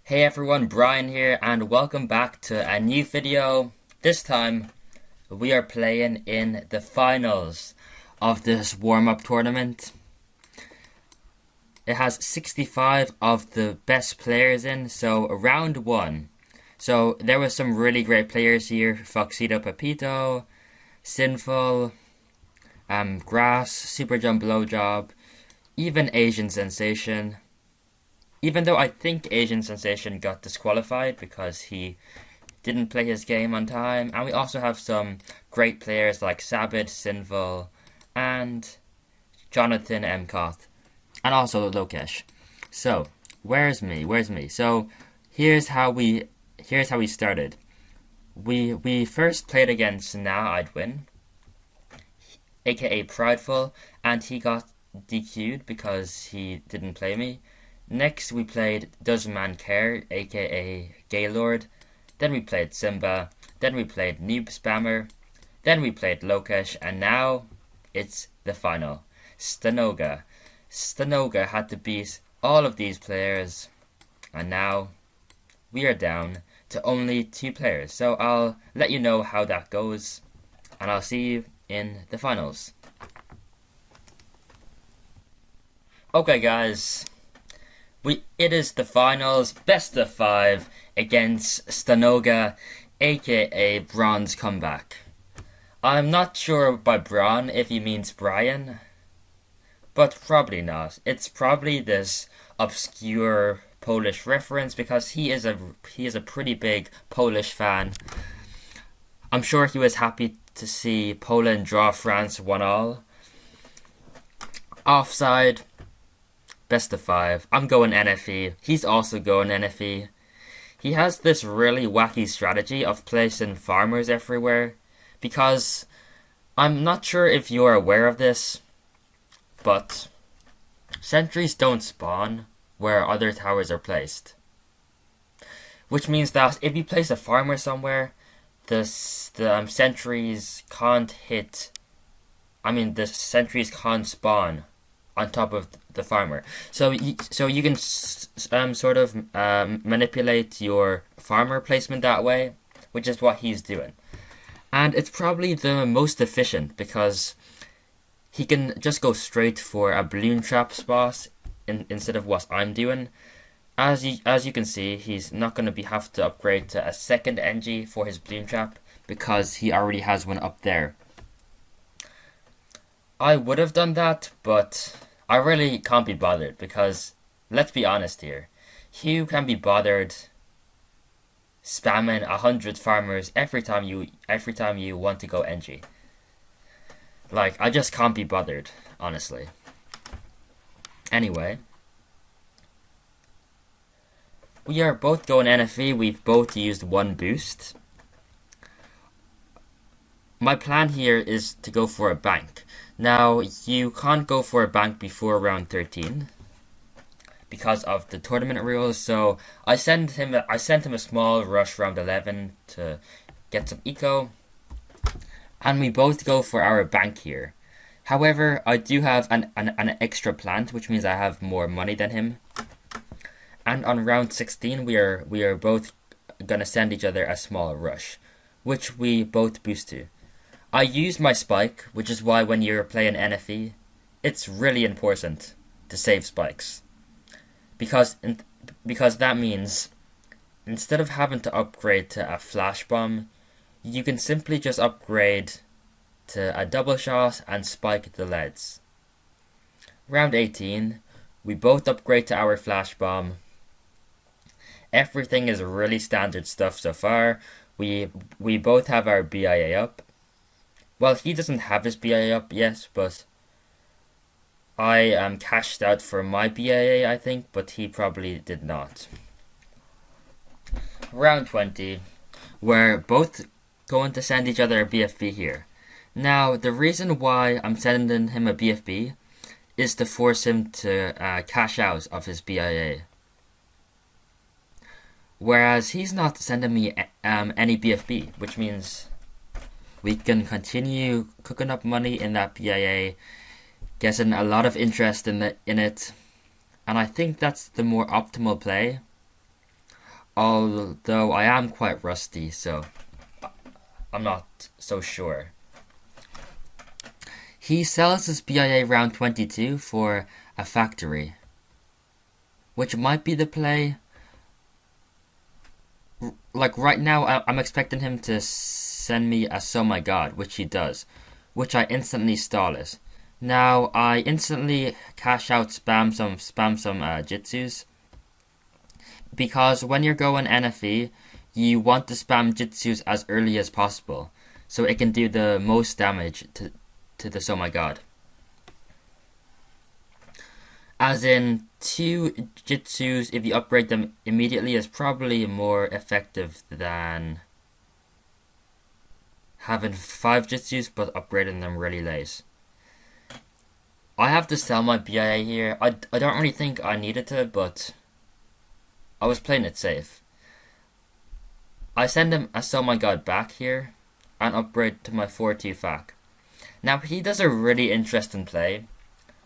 Hey everyone, Brian here, and welcome back to a new video. This time, we are playing in the finals of this warm-up tournament. It has 65 of the best players in, so round one. So there was some really great players here: Foxito Pepito, Sinful, Grass, Super Jump Blowjob, even Asian Sensation. Even though I think Asian Sensation got disqualified because he didn't play his game on time. And we also have some great players like Sabid, Sinful, and Jonathan M. Koth. And also Lokesh. So, where's me? So, here's how we started. We first played against Now I'd Win, aka Prideful, and he got DQ'd because he didn't play me. Next, we played Does Man Care, aka Gaylord. Then we played Simba. Then we played Noob Spammer. Then we played Lokesh. And now, it's the final. Stanoga. Stanoga had to beat all of these players. And now, we are down to only 2 players. So I'll let you know how that goes. And I'll see you in the finals. Okay, guys. It is the finals, best of 5 against Stanoga, aka Bronze Comeback. I'm not sure by Bron if he means Brian, but probably not. It's probably this obscure Polish reference because he is a pretty big Polish fan. I'm sure he was happy to see Poland draw France 1-1. Offside. Best of 5. I'm going NFE. He's also going NFE. He has this really wacky strategy of placing farmers everywhere. Because I'm not sure if you're aware of this, but sentries don't spawn where other towers are placed. Which means that if you place a farmer somewhere, the sentries can't hit. The sentries can't spawn on top of the farmer. So you can sort of manipulate your farmer placement that way, which is what he's doing. And it's probably the most efficient because he can just go straight for a balloon trap spot instead of what I'm doing. As you can see, he's not going to have to upgrade to a second NG for his balloon trap because he already has one up there. I would have done that, but I really can't be bothered because, let's be honest here, who can be bothered spamming 100 farmers every time you want to go NG? I just can't be bothered, honestly. Anyway, we are both going NFE. We've both used one boost. My plan here is to go for a bank. Now, you can't go for a bank before round 13 because of the tournament rules, so I sent him a small rush round 11 to get some eco, and we both go for our bank here. However, I do have an extra plant, which means I have more money than him. And on round 16, we are both gonna send each other a small rush, which we both boost to. I use my spike, which is why when you're playing NFE, it's really important to save spikes. Because that means, instead of having to upgrade to a flash bomb, you can simply just upgrade to a double shot and spike the leads. Round 18, we both upgrade to our flash bomb. Everything is really standard stuff so far. We both have our BIA up. Well, he doesn't have his BIA up yet, but I cashed out for my BIA, I think, but he probably did not. Round 20, we're both going to send each other a BFB here. Now, the reason why I'm sending him a BFB is to force him to cash out of his BIA. Whereas he's not sending me any BFB, which means we can continue cooking up money in that BIA, getting a lot of interest in it, and I think that's the more optimal play. although I am quite rusty, so I'm not so sure. He sells his BIA round 22 for a factory, which might be the play. Like right now, I'm expecting him to send me a "So My God," which he does, which I instantly stall it. Now I instantly cash out, spam some jitsus, because when you're going NFE, you want to spam jitsus as early as possible, so it can do the most damage to the "So My God." As in, 2 jitsus, if you upgrade them immediately, is probably more effective than having 5 jitsus but upgrading them really late. I have to sell my BIA here. I don't really think I needed to, but I was playing it safe. I send him a "So My God" back here and upgrade to my 4-2 fac. Now he does a really interesting play,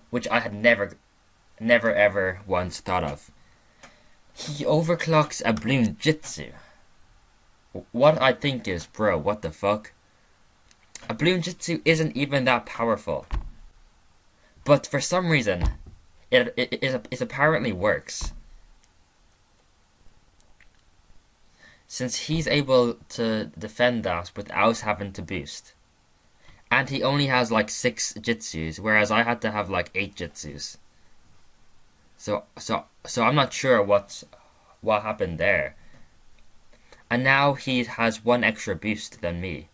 which I had never ever once thought of. He overclocks a Bloom Jitsu. What I think is, bro, what the fuck? A Bloom Jitsu isn't even that powerful. But for some reason, it apparently works. Since he's able to defend that without having to boost. And he only has like 6 jitsus, whereas I had to have like 8 jitsus. So I'm not sure what happened there. And now he has 1 extra boost than me.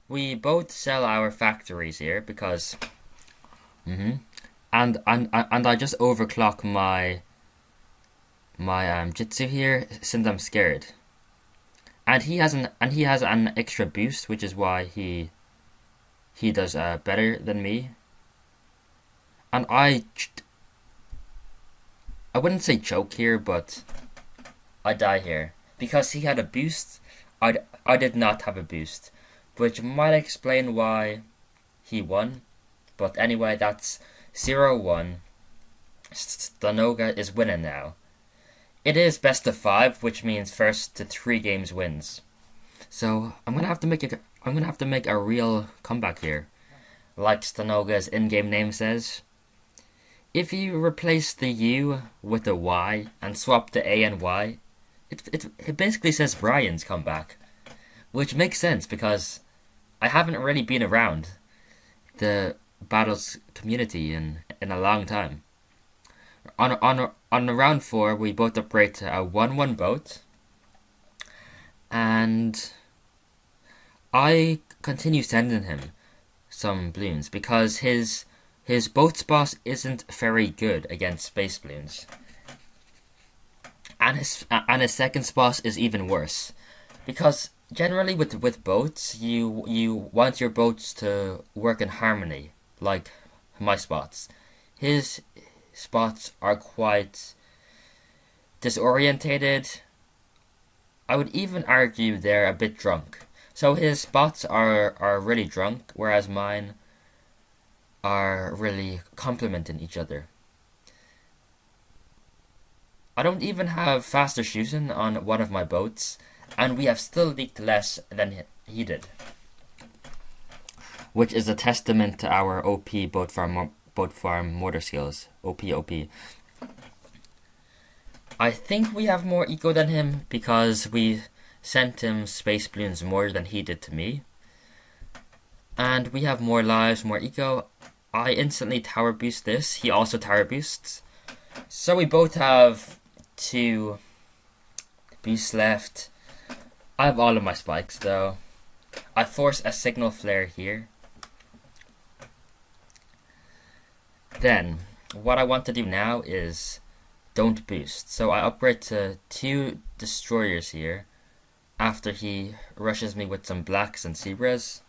We both sell our factories here because and I just overclock my jitsu here since I'm scared. And he has an extra boost, which is why he does better than me. And I wouldn't say choke here, but I die here because he had a boost. I did not have a boost, which might explain why he won. But anyway, that's 0-1. Stanoga is winning now. It is best of 5, which means first to 3 games wins. So I'm gonna have to make a real comeback here, like Stanoga's in-game name says. If you replace the U with a Y and swap the A and Y, it basically says Brian's comeback, which makes sense because I haven't really been around the battles community in a long time. On round 4, we both upgrade to a 1-1 boat, and I continue sending him some balloons because his boat's boss isn't very good against space balloons, and his second boss is even worse because generally with boats you want your boats to work in harmony, like my spots. His spots are quite disorientated. I would even argue they're a bit drunk. So his spots are really drunk, whereas mine are really complementing each other. I don't even have faster shooting on one of my boats, and we have still leaked less than he did, which is a testament to our OP boat farm mortar skills. OP. I think we have more eco than him because we sent him space balloons more than he did to me. And we have more lives, more eco. I instantly tower boost this. He also tower boosts. So we both have 2 boosts left. I have all of my spikes though. I force a signal flare here. Then, what I want to do now is don't boost. So I upgrade to 2 destroyers here after he rushes me with some blacks and zebras.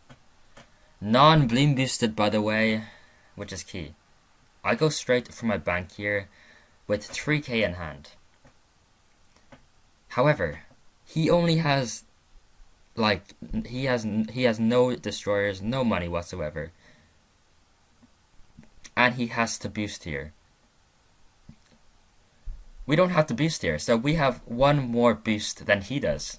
Non-bloom boosted, by the way, which is key. I go straight for my bank here with 3k in hand. However, he only has he has no destroyers, no money whatsoever. and he has to boost here. We don't have to boost here, so we have one more boost than he does.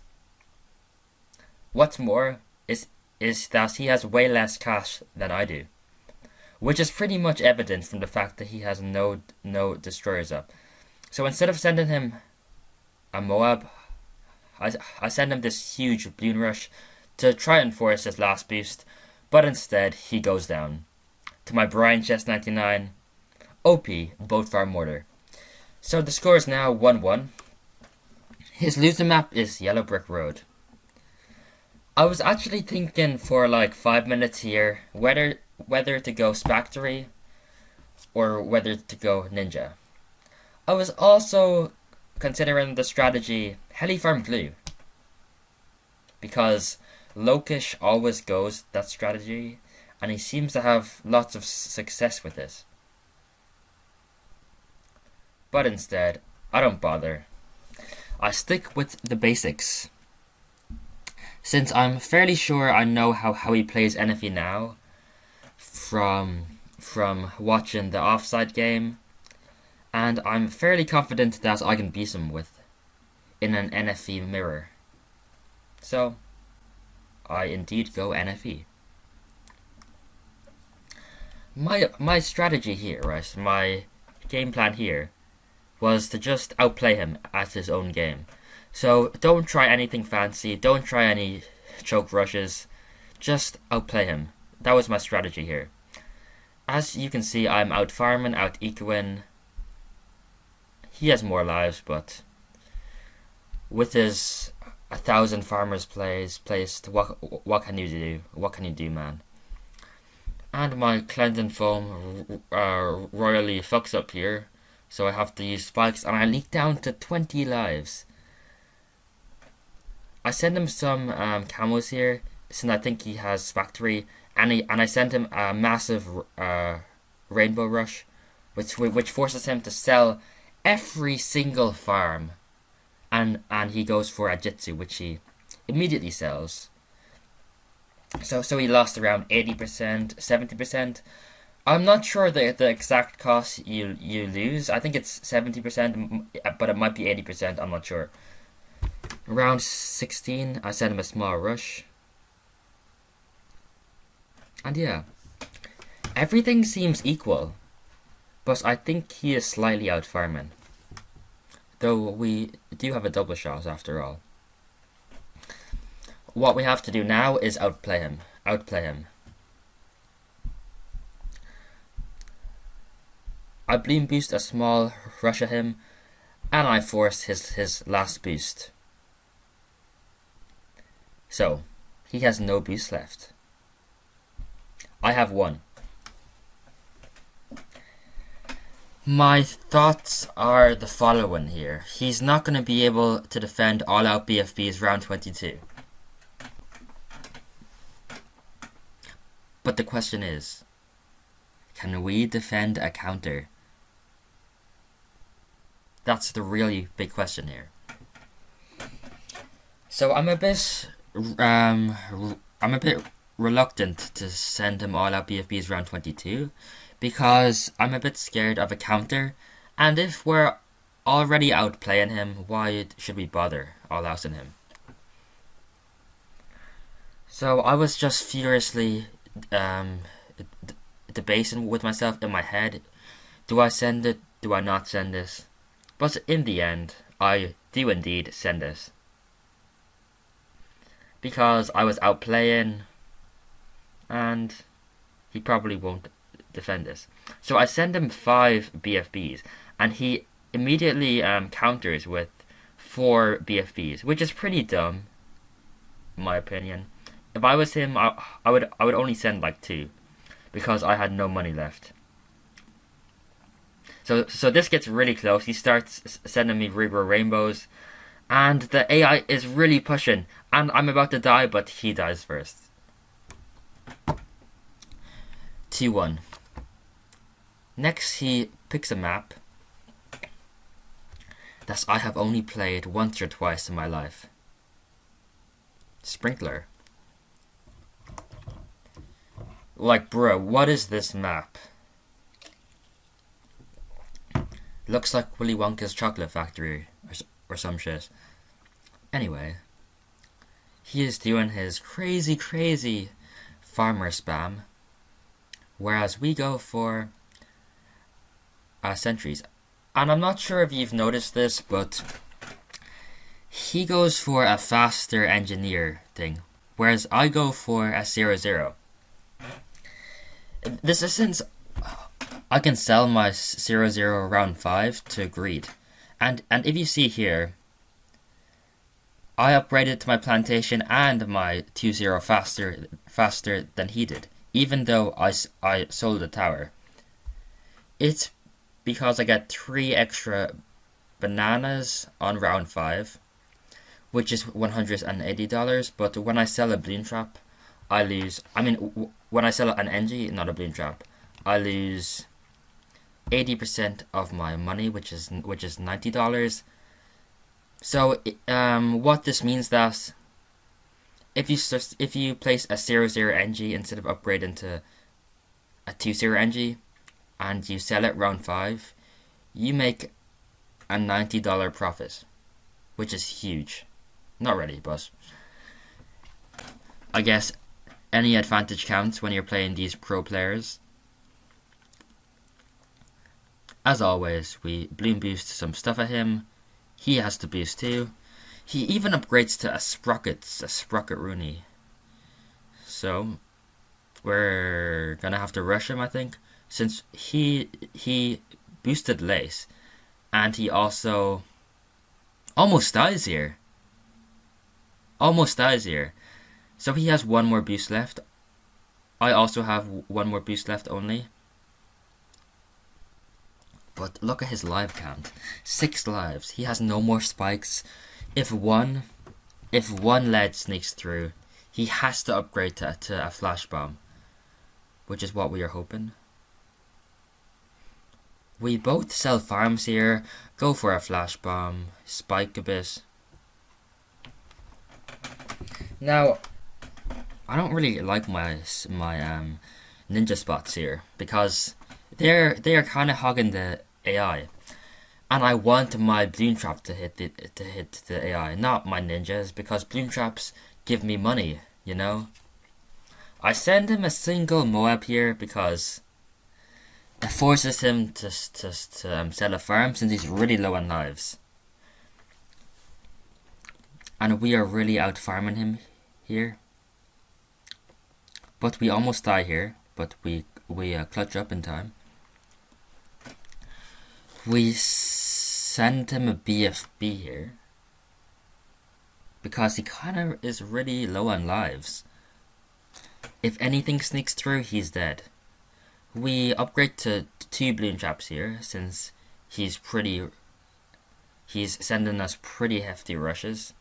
What's more is that he has way less cash than I do, which is pretty much evident from the fact that he has no destroyers up. So instead of sending him a Moab, I send him this huge Balloon Rush to try and force his last boost, but instead he goes down to my Brian Chest 99 OP Boat Farm Mortar. So the score is now 1-1. His losing map is Yellow Brick Road. I was actually thinking for like 5 minutes here whether to go Spectre or whether to go Ninja. I was also considering the strategy Heli Farm Glue, because Lokish always goes that strategy and he seems to have lots of success with it. But instead, I don't bother. I stick with the basics. Since I'm fairly sure I know how he plays NFE now from watching the offside game, and I'm fairly confident that I can beat him in an NFE mirror. So, I indeed go NFE. My strategy here, right, my game plan here, was to just outplay him at his own game. So don't try anything fancy, don't try any choke rushes, just outplay him. That was my strategy here. As you can see, I'm out farming, out ecoing. He has more lives, but with his 1,000 farmers placed, what can you do? What can you do, man? And my cleansing foam royally fucks up here, so I have to use spikes, and I leak down to 20 lives. I send him some camos here, since I think he has factory, and I send him a massive rainbow rush, which forces him to sell every single farm, and he goes for a jitsu, which he immediately sells. So he lost around 80%, 70%. I'm not sure the exact cost you lose. I think it's 70%, but it might be 80%. I'm not sure. Round 16, I sent him a small rush. And yeah, everything seems equal, but I think he is slightly out farming. Though we do have a double shot after all. What we have to do now is outplay him. I Bloom boost a small rush at him, and I force his last boost. So, he has no boost left. I have one. My thoughts are the following here. He's not going to be able to defend all out BFBs round 22. But the question is, can we defend a counter? That's the really big question here. So I'm a bit reluctant to send him all out BFBs round 22 because I'm a bit scared of a counter, and if we're already outplaying him, why should we bother all outing him? So I was just furiously debating with myself in my head, do I send it, do I not send this? But in the end, I do indeed send this. Because I was outplaying, and he probably won't defend this. So I send him 5 BFBs, and he immediately counters with 4 BFBs, which is pretty dumb, in my opinion. If I was him, I would only send like 2, because I had no money left. So this gets really close. He starts sending me Reaper Rainbows, and the AI is really pushing, and I'm about to die, but he dies first. 2-1. Next, he picks a map that I have only played once or twice in my life. Sprinkler. Like, bro, what is this map? Looks like Willy Wonka's chocolate factory or some shit. Anyway, he is doing his crazy farmer spam, whereas we go for sentries. And I'm not sure if you've noticed this, but he goes for a faster engineer thing, whereas I go for a 0-0. This is since I can sell my 0-0 round 5 to greed. And if you see here, I upgraded to my plantation and my 2-0 faster than he did, even though I sold the tower. It's because I get 3 extra bananas on round 5, which is $180, but when I sell a balloon trap, I lose. I mean, when I sell an NG, not a balloon trap, I lose 80% of my money, which is $90. So, what this means that if you place a 0-0 NG instead of upgrading to a 2-0 NG, and you sell it round 5, you make a $90 profit, which is huge. Not really, but I guess any advantage counts when you're playing these pro players. As always, we bloom boost some stuff at him. He has to boost too. He even upgrades to a sprocket Rooney. So we're gonna have to rush him, I think, since he boosted Lace, and he also almost dies here. So he has one more boost left. I also have one more boost left only. But look at his life count. 6 lives. He has no more spikes. If one lead sneaks through, he has to upgrade to a flash bomb, which is what we are hoping. We both sell farms here, go for a flash bomb, spike a bit. Now, I don't really like my ninja spots here because they are kind of hogging the AI, and I want my bloom trap to hit the AI, not my ninjas, because bloom traps give me money. You know, I send him a single Moab here because it forces him to sell a farm since he's really low on lives, and we are really out farming him here. But we almost die here, but we clutch up in time. We send him a BFB here because he kind of is really low on lives. If anything sneaks through, he's dead. We upgrade to 2 bloom traps here since he's sending us pretty hefty rushes.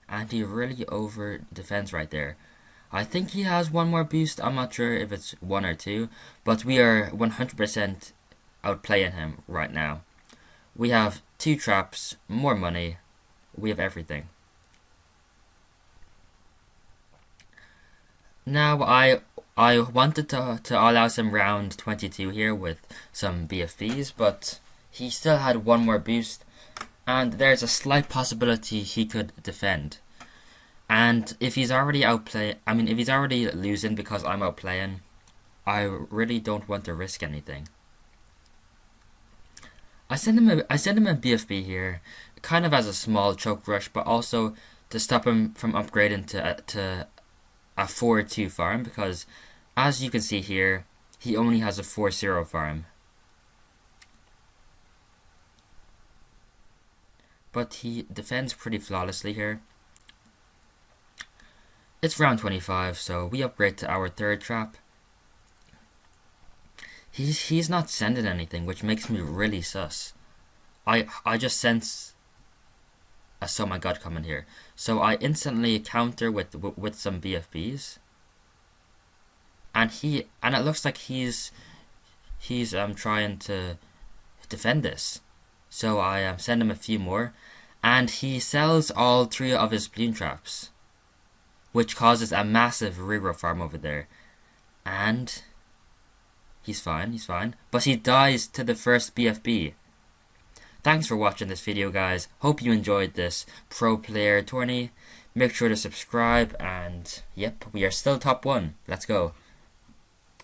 And he really over defends right there. I think he has one more boost. I'm not sure if it's 1 or 2, but we are 100% outplaying him right now. We have 2 traps, more money, we have everything. Now I wanted to allow some round 22 here with some BFBs, but he still had one more boost, and there's a slight possibility he could defend. And if he's already if he's already losing because I'm outplaying, I really don't want to risk anything. I send him a BFB here, kind of as a small choke rush, but also to stop him from upgrading to a 4-2 farm, because as you can see here, he only has a 4-0 farm. But he defends pretty flawlessly here. It's round 25, so we upgrade to our 3rd trap. He's not sending anything, which makes me really sus. I just sense a So My God coming here, so I instantly counter with some BFBs, and it looks like he's trying to defend this. So I send him a few more, and he sells all 3 of his bloom traps, which causes a massive reroll farm over there. And He's fine, he's fine. But he dies to the first BFB. Thanks for watching this video, guys. Hope you enjoyed this pro player tourney. Make sure to subscribe, and yep, we are still top 1. Let's go.